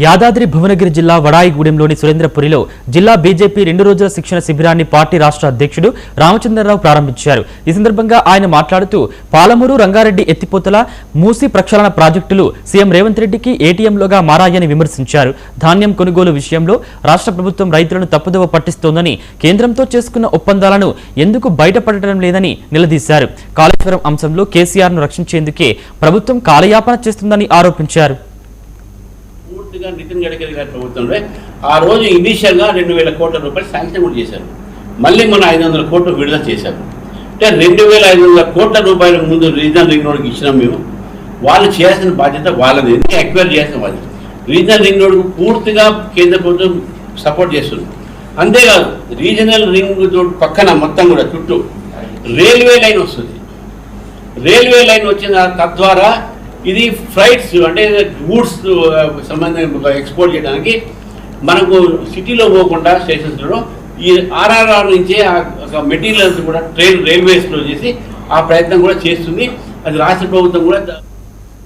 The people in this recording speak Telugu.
యాదాద్రి భువనగిరి జిల్లా వడాయిగూడెంలోని సురేంద్రపురిలో జిల్లా బీజేపీ 2 రోజుల శిక్షణ శిబిరాన్ని పార్టీ రాష్ట్ర అధ్యక్షుడు రామచంద్రరావు ప్రారంభించారు. ఈ సందర్భంగా ఆయన మాట్లాడుతూ పాలమూరు రంగారెడ్డి ఎత్తిపోతల మూసి ప్రక్షాళన ప్రాజెక్టులు సీఎం రేవంత్ రెడ్డికి ఏటీఎంలుగా మారాయని విమర్శించారు. ధాన్యం కొనుగోలు విషయంలో రాష్ట్ర ప్రభుత్వం రైతులను తప్పుదోవ పట్టిస్తోందని, కేంద్రంతో చేసుకున్న ఒప్పందాలను ఎందుకు బయటపడటం లేదని నిలదీశారు. కాళేశ్వరం అంశంలో కేసీఆర్ను రక్షించేందుకే ప్రభుత్వం కాలయాపన చేస్తుందని ఆరోపించారు. పూర్తిగా నితిన్ గడ్కరీ గారి ప్రభుత్వంలో ఆ రోజు ఇనీషియల్గా 2000 కోట్ల రూపాయలు శాంక్షన్ కూడా చేశారు. మళ్ళీ మన 500 కోట్లు విడుదల చేశారు. అంటే 2500 కోట్ల రూపాయల ముందు రీజనల్ రింగ్ రోడ్కి ఇచ్చినాం మేము. వాళ్ళు చేయాల్సిన బాధ్యత వాళ్ళది, ఎక్వైర్ చేయాల్సిన బాధ్యత. రీజనల్ రింగ్ రోడ్కు పూర్తిగా కేంద్ర ప్రభుత్వం సపోర్ట్ చేస్తుంది. అంతేకాదు రీజనల్ రింగ్ రోడ్ పక్కన మొత్తం కూడా చుట్టూ రైల్వే లైన్ వస్తుంది. రైల్వే లైన్ వచ్చిన తద్వారా ఇది ఫ్లైట్స్ అంటే గూడ్స్ సంబంధించిన ఎక్స్పోర్ట్ చేయడానికి మనకు సిటీలో పోకుండా స్టేషన్స్లో ఈ ఆర్ఆర్ఆర్ నుంచే మెటీరియల్స్ కూడా రైల్వేస్లో చేసి ఆ ప్రయత్నం కూడా చేస్తుంది. అది రాష్ట్ర ప్రభుత్వం కూడా